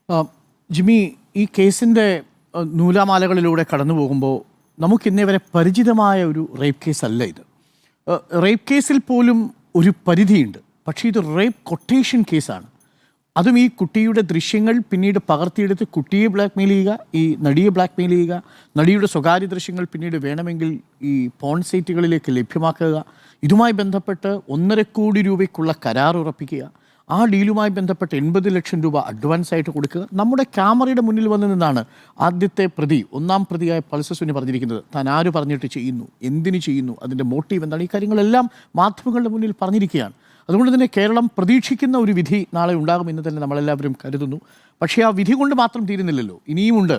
ആ, ജിമ്മി, ഈ കേസിൻ്റെ നൂലാമാലകളിലൂടെ കടന്നു പോകുമ്പോൾ നമുക്കിന്നേ വരെ പരിചിതമായ ഒരു റേപ്പ് കേസല്ല ഇത്. റേപ്പ് കേസിൽ പോലും ഒരു പരിധിയുണ്ട്. പക്ഷേ ഇത് റേപ്പ് കൊട്ടേഷൻ കേസാണ്. അതും ഈ കുട്ടിയുടെ ദൃശ്യങ്ങൾ പിന്നീട് പകർത്തിയെടുത്ത് കുട്ടിയെ ബ്ലാക്ക്മെയിൽ ചെയ്യുക, ഈ നടിയെ ബ്ലാക്ക്മെയിൽ ചെയ്യുക, നടിയുടെ സ്വകാര്യ ദൃശ്യങ്ങൾ പിന്നീട് വേണമെങ്കിൽ ഈ പോൺ സൈറ്റുകളിലേക്ക് ലഭ്യമാക്കുക, ഇതുമായി ബന്ധപ്പെട്ട് 1.5 കോടി രൂപയ്ക്കുള്ള കരാർ ഉറപ്പിക്കുക, ആ ഡീലുമായി ബന്ധപ്പെട്ട് 80 ലക്ഷം രൂപ അഡ്വാൻസ് ആയിട്ട് കൊടുക്കുക. നമ്മുടെ ക്യാമറയുടെ മുന്നിൽ വന്നു നിന്നാണ് ആദ്യത്തെ പ്രതി, ഒന്നാം പ്രതിയായ പൾസസുവിന് പറഞ്ഞിരിക്കുന്നത് താൻ ആര് പറഞ്ഞിട്ട് ചെയ്യുന്നു, എന്തിനു ചെയ്യുന്നു, അതിൻ്റെ മോട്ടീവ് എന്താണ്, ഈ കാര്യങ്ങളെല്ലാം മാധ്യമങ്ങളുടെ മുന്നിൽ പറഞ്ഞിരിക്കുകയാണ്. അതുകൊണ്ട് തന്നെ കേരളം പ്രതീക്ഷിക്കുന്ന ഒരു വിധി നാളെ ഉണ്ടാകുമെന്ന് തന്നെ നമ്മളെല്ലാവരും കരുതുന്നു. പക്ഷേ ആ വിധി കൊണ്ട് മാത്രം തീരുന്നില്ലല്ലോ, ഇനിയുമുണ്ട്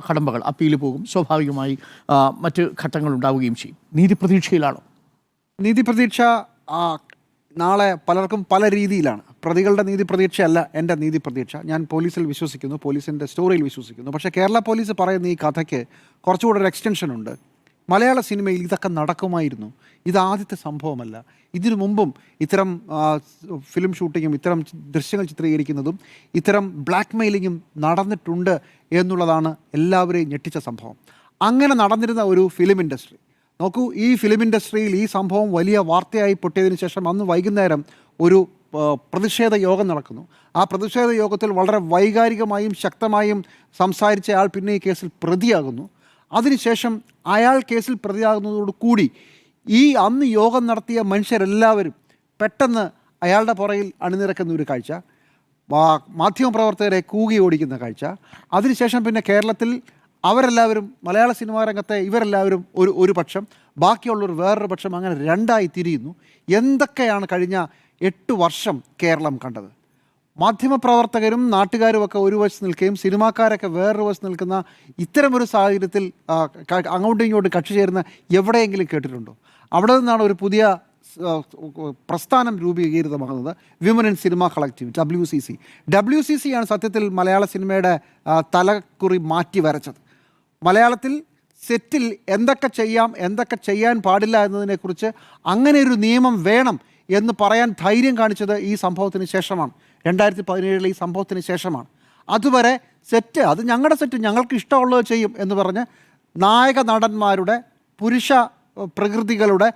കടമ്പകൾ. അപ്പീൽ പോകും, സ്വാഭാവികമായി മറ്റ് ഘട്ടങ്ങൾ ഉണ്ടാവുകയും ചെയ്യും. നീതി പ്രതീക്ഷയിലാണോ? നീതി പ്രതീക്ഷ നാളെ പലർക്കും പല രീതിയിലാണ്. പ്രതികളുടെ നീതി പ്രതീക്ഷയല്ല എൻ്റെ നീതി പ്രതീക്ഷ. ഞാൻ പോലീസിൽ വിശ്വസിക്കുന്നു, പോലീസിൻ്റെ സ്റ്റോറിയിൽ വിശ്വസിക്കുന്നു. പക്ഷേ കേരള പോലീസ് പറയുന്ന ഈ കഥയ്ക്ക് കുറച്ചുകൂടെ ഒരു എക്സ്റ്റൻഷൻ ഉണ്ട്. മലയാള സിനിമയിൽ ഇതൊക്കെ നടക്കുമായിരുന്നു, ഇത് ആദ്യത്തെ സംഭവമല്ല. ഇതിനു മുമ്പും ഇത്തരം ഫിലിം ഷൂട്ടിങ്ങും ഇത്തരം ദൃശ്യങ്ങൾ ചിത്രീകരിക്കുന്നതും ഇത്തരം ബ്ലാക്ക് മെയിലിങ്ങും നടന്നിട്ടുണ്ട് എന്നുള്ളതാണ് എല്ലാവരെയും ഞെട്ടിച്ച സംഭവം. അങ്ങനെ നടന്നിരുന്ന ഒരു ഫിലിം ഇൻഡസ്ട്രി നോക്കൂ. ഈ ഫിലിം ഇൻഡസ്ട്രിയിൽ ഈ സംഭവം വലിയ വാർത്തയായി പൊട്ടിയതിനു ശേഷം അന്ന് വൈകുന്നേരം ഒരു പ്രതിഷേധ യോഗം നടക്കുന്നു. ആ പ്രതിഷേധ യോഗത്തിൽ വളരെ വൈകാരികമായും ശക്തമായും സംസാരിച്ച ആൾ പിന്നെ ഈ കേസിൽ പ്രതിയാകുന്നു. അതിനുശേഷം അയാൾ കേസിൽ പ്രതിയാകുന്നതോടുകൂടി ഈ അന്ന് യോഗം നടത്തിയ മനുഷ്യരെല്ലാവരും പെട്ടെന്ന് അയാളുടെ പുറകിൽ അണിനിരക്കുന്ന ഒരു കാഴ്ച, മാധ്യമപ്രവർത്തകരെ കൂകി ഓടിക്കുന്ന കാഴ്ച. അതിനുശേഷം പിന്നെ കേരളത്തിൽ അവരെല്ലാവരും, മലയാള സിനിമാ രംഗത്തെ ഇവരെല്ലാവരും ഒരു പക്ഷം, ബാക്കിയുള്ളവർ വേറൊരു പക്ഷം, അങ്ങനെ രണ്ടായി തിരിയുന്നു. എന്തൊക്കെയാണ് കഴിഞ്ഞ 8 വർഷം കേരളം കണ്ടത്? മാധ്യമപ്രവർത്തകരും നാട്ടുകാരുമൊക്കെ ഒരു വശത്ത് നിൽക്കുകയും സിനിമാക്കാരൊക്കെ വേറൊരു വശത്ത് നിൽക്കുന്ന ഇത്തരമൊരു സാഹചര്യത്തിൽ അങ്ങോട്ടും ഇങ്ങോട്ടും കക്ഷി ചേരുന്ന എവിടെയെങ്കിലും കേട്ടിട്ടുണ്ടോ? അവിടെ നിന്നാണ് ഒരു പുതിയ പ്രസ്ഥാനം രൂപീകരിതമാകുന്നത്, women in cinema collective, WCC ആണ് സത്യത്തിൽ മലയാള സിനിമയുടെ തലക്കുറി മാറ്റി വരച്ചത്. മലയാളത്തിൽ സെറ്റിൽ എന്തൊക്കെ ചെയ്യാം, എന്തൊക്കെ ചെയ്യാൻ പാടില്ല എന്നതിനെക്കുറിച്ച് അങ്ങനെ ഒരു നിയമം വേണം എന്ന് പറയാൻ ധൈര്യം കാണിച്ചത് ഈ സംഭവത്തിന് ശേഷമാണ്. 2017 ഈ സംഭവത്തിന് ശേഷമാണ്. അതുവരെ സെറ്റ്, അത് ഞങ്ങളുടെ സെറ്റ്, ഞങ്ങൾക്ക് ഇഷ്ടമുള്ളത് ചെയ്യും എന്ന് പറഞ്ഞ് നായക നടന്മാരുടെ, പുരുഷ പ്രകൃതികളുടെ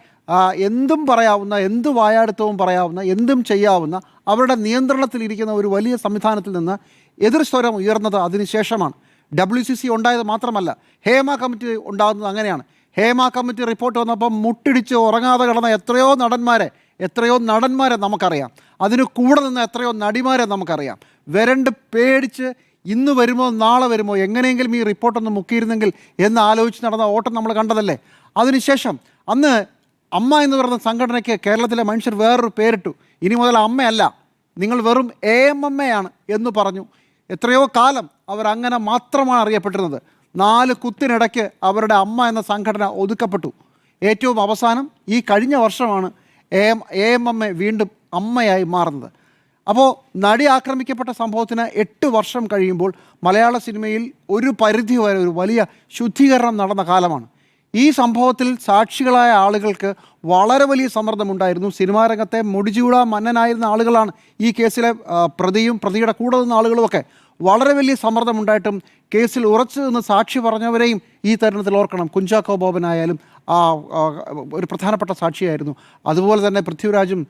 എന്തും പറയാവുന്ന, എന്ത് വായാടുത്തവും പറയാവുന്ന, എന്തും ചെയ്യാവുന്ന അവരുടെ നിയന്ത്രണത്തിലിരിക്കുന്ന ഒരു വലിയ സംവിധാനത്തിൽ നിന്ന് എതിർസ്വരം ഉയർന്നത് അതിനുശേഷമാണ്. WCC ഉണ്ടായത് മാത്രമല്ല, ഹേമ കമ്മിറ്റി ഉണ്ടാകുന്നത് അങ്ങനെയാണ്. ഹേമ കമ്മിറ്റി റിപ്പോർട്ട് വന്നപ്പം മുട്ടിടിച്ച് ഉറങ്ങാതെ കിടന്ന എത്രയോ നടന്മാരെ നമുക്കറിയാം. അതിന് കൂടെ നിന്ന് എത്രയോ നടിമാരെ നമുക്കറിയാം. വരണ്ട് പേടിച്ച് ഇന്ന് വരുമോ നാളെ വരുമോ, എങ്ങനെയെങ്കിലും ഈ റിപ്പോർട്ടൊന്ന് മുക്കിയിരുന്നെങ്കിൽ എന്ന് ആലോചിച്ച് നടന്ന ഓട്ടം നമ്മൾ കണ്ടതല്ലേ. അതിനുശേഷം അന്ന് അമ്മ എന്ന് പറയുന്ന സംഘടനയ്ക്ക് കേരളത്തിലെ മനുഷ്യർ വേറൊരു പേരിട്ടു. ഇനി മുതൽ അമ്മയല്ല, നിങ്ങൾ വെറും AMMA ആണ് എന്ന് പറഞ്ഞു. എത്രയോ കാലം അവരങ്ങനെ മാത്രമാണ് അറിയപ്പെട്ടിരുന്നത്. 4 കുത്തിനിടയ്ക്ക് അവരുടെ അമ്മ എന്ന സംഘടന ഒതുക്കപ്പെട്ടു. ഏറ്റവും അവസാനം ഈ കഴിഞ്ഞ വർഷമാണ് AMMA വീണ്ടും അമ്മയായി മാറുന്നത്. അപ്പോൾ നടി ആക്രമിക്കപ്പെട്ട സംഭവത്തിന് 8 വർഷം കഴിയുമ്പോൾ മലയാള സിനിമയിൽ ഒരു പരിധി വരെ ഒരു വലിയ ശുദ്ധീകരണം നടന്ന കാലമാണ്. ഈ സംഭവത്തിൽ സാക്ഷികളായ ആളുകൾക്ക് വളരെ വലിയ സമ്മർദ്ദമുണ്ടായിരുന്നു. സിനിമാ രംഗത്തെ മുടിചൂടാ മന്നനായിരുന്ന ആളുകളാണ് ഈ കേസിലെ പ്രതിയും പ്രതിയുടെ കൂടെ നിന്ന ആളുകളുമൊക്കെ. വളരെ വലിയ സമ്മർദ്ദമുണ്ടായിട്ടും കേസിൽ ഉറച്ചു നിന്ന് സാക്ഷി പറഞ്ഞവരെയും ഈ തരുണത്തിൽ ഓർക്കണം. കുഞ്ചാക്കോ ബോബനായാലും ഒരു പ്രധാനപ്പെട്ട സാക്ഷിയായിരുന്നു. അതുപോലെ തന്നെ പൃഥ്വിരാജും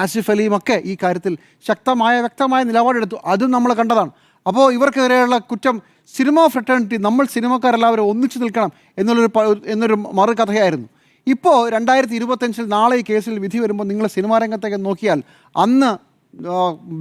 ആസിഫ് അലിയും ഒക്കെ ഈ കാര്യത്തിൽ വ്യക്തമായ നിലപാടെടുത്തു. അതും നമ്മൾ കണ്ടതാണ്. അപ്പോൾ ഇവർക്കെതിരെയുള്ള കുറ്റം സിനിമ ഫ്രട്ടേണിറ്റി, നമ്മൾ സിനിമക്കാരെല്ലാവരും ഒന്നിച്ചു നിൽക്കണം എന്നൊരു മറുകഥയായിരുന്നു. ഇപ്പോൾ 2025 നാളെ ഈ കേസിൽ വിധി വരുമ്പോൾ നിങ്ങൾ സിനിമാ രംഗത്തേക്ക് നോക്കിയാൽ അന്ന്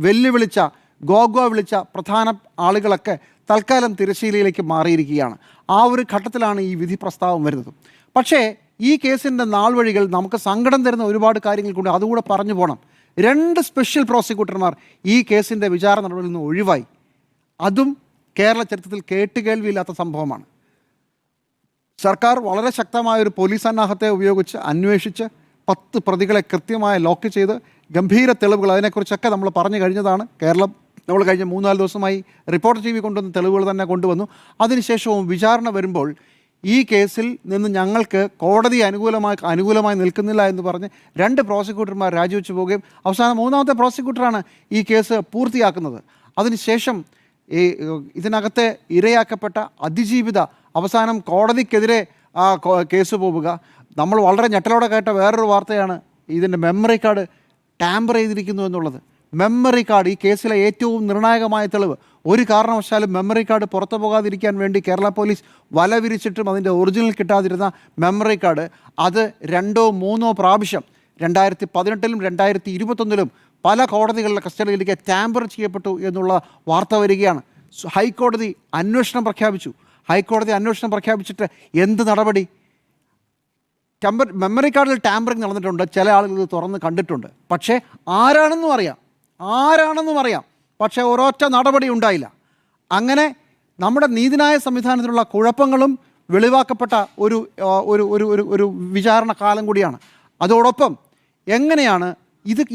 വെല്ലുവിളിച്ച, ഗോഗോ വിളിച്ച പ്രധാന ആളുകളൊക്കെ തൽക്കാലം തിരശ്ശീലയിലേക്ക് മാറിയിരിക്കുകയാണ്. ആ ഒരു ഘട്ടത്തിലാണ് ഈ വിധി പ്രസ്താവം വരുന്നത്. പക്ഷേ ഈ കേസിൻ്റെ നാൾ വഴികൾ നമുക്ക് സങ്കടം തരുന്ന ഒരുപാട് കാര്യങ്ങൾ കൊണ്ട് അതുകൂടെ പറഞ്ഞു പോകണം. 2 സ്പെഷ്യൽ പ്രോസിക്യൂട്ടർമാർ ഈ കേസിൻ്റെ വിചാരണ നടപടിയിൽ നിന്ന് ഒഴിവായി. അതും കേരള ചരിത്രത്തിൽ കേട്ടുകേൾവിയില്ലാത്ത സംഭവമാണ്. സർക്കാർ വളരെ ശക്തമായൊരു പോലീസ് സന്നാഹത്തെ ഉപയോഗിച്ച് അന്വേഷിച്ച് 10 പ്രതികളെ കൃത്യമായി ലോക്ക് ചെയ്ത് ഗംഭീര തെളിവുകൾ, അതിനെക്കുറിച്ചൊക്കെ നമ്മൾ പറഞ്ഞു കഴിഞ്ഞതാണ്. കേരളം നമ്മൾ കഴിഞ്ഞ 3-4 ദിവസമായി റിപ്പോർട്ടർ TV കൊണ്ടുവന്ന തെളിവുകൾ തന്നെ കൊണ്ടുവന്നു. അതിനുശേഷവും വിചാരണ വരുമ്പോൾ ഈ കേസിൽ നിന്ന് ഞങ്ങൾക്ക് കോടതി അനുകൂലമായി നിൽക്കുന്നില്ല എന്ന് പറഞ്ഞ് 2 പ്രോസിക്യൂട്ടർമാർ രാജിവെച്ച് പോവുകയും അവസാനം 3ാമത്തെ പ്രോസിക്യൂട്ടറാണ് ഈ കേസ് പൂർത്തിയാക്കുന്നത്. അതിനുശേഷം ഈ ഇതിനകത്തെ ഇരയാക്കപ്പെട്ട അതിജീവിത അവസാനം കോടതിക്കെതിരെ ആ കേസ് പോവുക. നമ്മൾ വളരെ ഞെട്ടലോടെ കേട്ട വേറൊരു വാർത്തയാണ് ഇതിൻ്റെ മെമ്മറി കാർഡ് ടാമ്പർ ചെയ്തിരിക്കുന്നു എന്നുള്ളത്. മെമ്മറി കാർഡ് ഈ കേസിലെ ഏറ്റവും നിർണായകമായ തെളിവ്. ഒരു കാരണവശാലും മെമ്മറി കാർഡ് പുറത്തു പോകാതിരിക്കാൻ വേണ്ടി കേരള പോലീസ് വല വിരിച്ചിട്ടും അതിൻ്റെ ഒറിജിനൽ കിട്ടാതിരുന്ന മെമ്മറി കാർഡ് അത് 2-3 പ്രാവശ്യം 2018-ലും 2021-ലും പല കോടതികളിലെ കസ്റ്റഡിയിലേക്ക് ടാമ്പർ ചെയ്യപ്പെട്ടു എന്നുള്ള വാർത്ത വരികയാണ്. ഹൈക്കോടതി അന്വേഷണം പ്രഖ്യാപിച്ചു. ഹൈക്കോടതി അന്വേഷണം പ്രഖ്യാപിച്ചിട്ട് എന്ത് നടപടി? മെമ്മറി കാർഡിൽ ടാമ്പറിങ് നടന്നിട്ടുണ്ട്, ചില ആളുകൾ ഇത് തുറന്ന് കണ്ടിട്ടുണ്ട്. പക്ഷേ ആരാണെന്നും അറിയാം, പക്ഷേ ഒരൊറ്റ നടപടി ഉണ്ടായില്ല. അങ്ങനെ നമ്മുടെ നീതിന്യായ സംവിധാനത്തിലുള്ള കുഴപ്പങ്ങളും വെളിവാക്കപ്പെട്ട ഒരു ഒരു ഒരു ഒരു ഒരു വിചാരണ കാലം കൂടിയാണ്. അതോടൊപ്പം എങ്ങനെയാണ്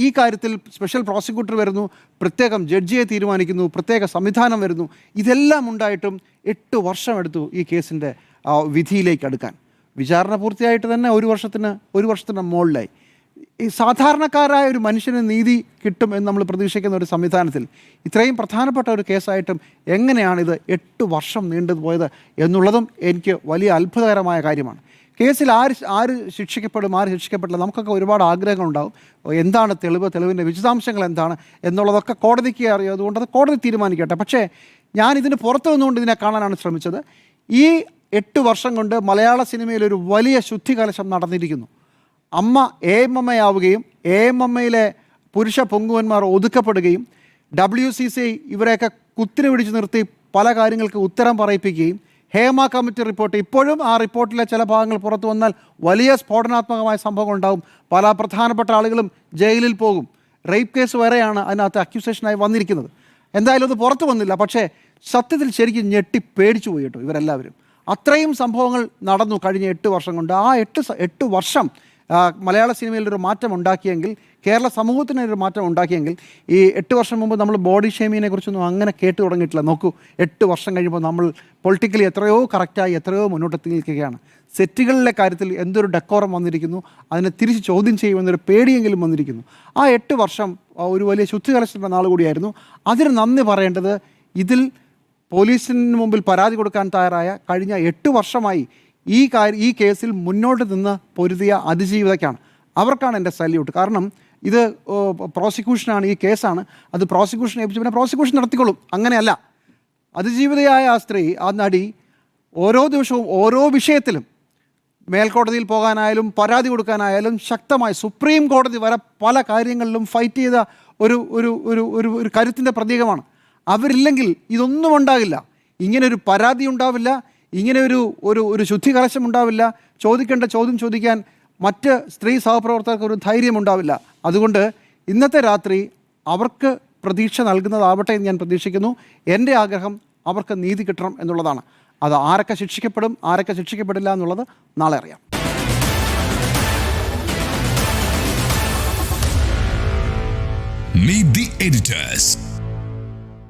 ഈ കാര്യത്തിൽ സ്പെഷ്യൽ പ്രോസിക്യൂട്ടർ വരുന്നു, പ്രത്യേകം ജഡ്ജിയെ തീരുമാനിക്കുന്നു, പ്രത്യേക സംവിധാനം വരുന്നു. ഇതെല്ലാം ഉണ്ടായിട്ടും 8 വർഷം എടുത്തു ഈ കേസിൻ്റെ വിധിയിലേക്ക് അടുക്കാൻ. വിചാരണ പൂർത്തിയായിട്ട് തന്നെ ഒരു വർഷത്തിന് മുകളിലായി. ഈ സാധാരണക്കാരായ ഒരു മനുഷ്യന് നീതി കിട്ടും എന്ന് നമ്മൾ പ്രതീക്ഷിക്കുന്ന ഒരു സംവിധാനത്തിൽ ഇത്രയും പ്രധാനപ്പെട്ട ഒരു കേസായിട്ടും എങ്ങനെയാണിത് 8 വർഷം നീണ്ടുപോയത് എന്നുള്ളതും എനിക്ക് വലിയ അത്ഭുതകരമായ കാര്യമാണ്. കേസിൽ ആര് ശിക്ഷിക്കപ്പെടും, ആര് ശിക്ഷിക്കപ്പെടില്ല, നമുക്കൊക്കെ ഒരുപാട് ആഗ്രഹങ്ങളുണ്ടാവും. എന്താണ് തെളിവിൻ്റെ വിശദാംശങ്ങൾ എന്താണ് എന്നുള്ളതൊക്കെ കോടതിക്ക് അറിയാം. അതുകൊണ്ട് അത് കോടതി തീരുമാനിക്കട്ടെ. പക്ഷേ ഞാൻ ഇതിന് പുറത്തു നിന്നുകൊണ്ട് ഇതിനെ കാണാനാണ് ശ്രമിച്ചത്. ഈ 8 വർഷം കൊണ്ട് മലയാള സിനിമയിൽ ഒരു വലിയ ശുദ്ധികലശം നടന്നിരിക്കുന്നു. അമ്മ AMMയാവുകയും AMMയിലെ പുരുഷ പൊങ്കുവന്മാർ ഒതുക്കപ്പെടുകയും WCC ഇവരെയൊക്കെ കുത്തിരി പിടിച്ച് നിർത്തി പല കാര്യങ്ങൾക്ക് ഉത്തരം പറയിപ്പിക്കുകയും ഹേമ കമ്മിറ്റി റിപ്പോർട്ട് ഇപ്പോഴും ആ റിപ്പോർട്ടിലെ ചില ഭാഗങ്ങൾ പുറത്തു വന്നാൽ വലിയ സ്ഫോടനാത്മകമായ സംഭവങ്ങൾ ഉണ്ടാകും. പല പ്രധാനപ്പെട്ട ആളുകളും ജയിലിൽ പോകും. റേപ്പ് കേസ് വരെയാണ് അതിനകത്ത് അക്യൂസേഷനായി വന്നിരിക്കുന്നത്. എന്തായാലും അത് പുറത്തു വന്നില്ല. പക്ഷേ സത്യത്തിൽ ശരിക്കും ഞെട്ടി പേടിച്ചു പോയി കേട്ടോ ഇവരെല്ലാവരും. അത്രയും സംഭവങ്ങൾ നടന്നു കഴിഞ്ഞ 8 വർഷം കൊണ്ട്. ആ 8 വർഷം മലയാള സിനിമയിലൊരു മാറ്റം ഉണ്ടാക്കിയെങ്കിൽ, കേരള സമൂഹത്തിനൊരു മാറ്റം ഉണ്ടാക്കിയെങ്കിൽ, ഈ 8 വർഷം മുമ്പ് നമ്മൾ ബോഡി ഷേമിങ്ങിനെ കുറിച്ചൊന്നും അങ്ങനെ കേട്ടു തുടങ്ങിയിട്ടില്ല. നോക്കൂ, 8 വർഷം കഴിയുമ്പോൾ നമ്മൾ പൊളിറ്റിക്കലി എത്രയോ കറക്റ്റായി എത്രയോ മുന്നോട്ടെത്തി നിൽക്കുകയാണ്. സെറ്റുകളിലെ കാര്യത്തിൽ എന്തൊരു ഡെക്കോറം വന്നിരിക്കുന്നു, അതിനെ തിരിച്ച് ചോദ്യം ചെയ്യുമെന്നൊരു പേടിയെങ്കിലും വന്നിരിക്കുന്നു. ആ 8 വർഷം ഒരു വലിയ ശുദ്ധികലശത്തിൻ്റെ നാൾ കൂടിയായിരുന്നു. അതിന് നന്ദി പറയേണ്ടത് ഇതിൽ പോലീസിന് മുമ്പിൽ പരാതി കൊടുക്കാൻ തയ്യാറായ കഴിഞ്ഞ 8 വർഷമായി ഈ കേസിൽ മുന്നോട്ട് നിന്ന് പൊരുതിയ അതിജീവിതയ്ക്കാണ്. അവർക്കാണ് എൻ്റെ സല്യൂട്ട്. കാരണം ഇത് പ്രോസിക്യൂഷനാണ്, ഈ കേസാണ്. അത് പ്രോസിക്യൂഷൻ ഏൽപ്പിച്ചു, പിന്നെ പ്രോസിക്യൂഷൻ നടത്തിക്കൊള്ളും. അങ്ങനെയല്ല, അതിജീവിതയായ ആ സ്ത്രീ, ആ നടി ഓരോ ദിവസവും ഓരോ വിഷയത്തിലും മേൽക്കോടതിയിൽ പോകാനായാലും പരാതി കൊടുക്കാനായാലും ശക്തമായി സുപ്രീം കോടതി വരെ പല കാര്യങ്ങളിലും ഫൈറ്റ് ചെയ്ത ഒരു ഒരു ഒരു ഒരു കരുത്തിൻ്റെ പ്രതീകമാണ്. അവരില്ലെങ്കിൽ ഇതൊന്നും ഉണ്ടാകില്ല. ഇങ്ങനൊരു പരാതി ഉണ്ടാവില്ല, ഇങ്ങനെ ഒരു ശുദ്ധികലശം ഉണ്ടാവില്ല, ചോദിക്കേണ്ട ചോദ്യം ചോദിക്കാൻ മറ്റ് സ്ത്രീ സഹപ്രവർത്തകർക്ക് ഒരു ധൈര്യം ഉണ്ടാവില്ല. അതുകൊണ്ട് ഇന്നത്തെ രാത്രി അവർക്ക് പ്രതീക്ഷ നൽകുന്നതാവട്ടെ എന്ന് ഞാൻ പ്രതീക്ഷിക്കുന്നു. എൻ്റെ ആഗ്രഹം അവർക്ക് നീതി കിട്ടണം എന്നുള്ളതാണ്. അത് ആരൊക്കെ ശിക്ഷിക്കപ്പെടും, ആരൊക്കെ ശിക്ഷിക്കപ്പെടില്ല എന്നുള്ളത് നാളെ അറിയാം. Meet the editors.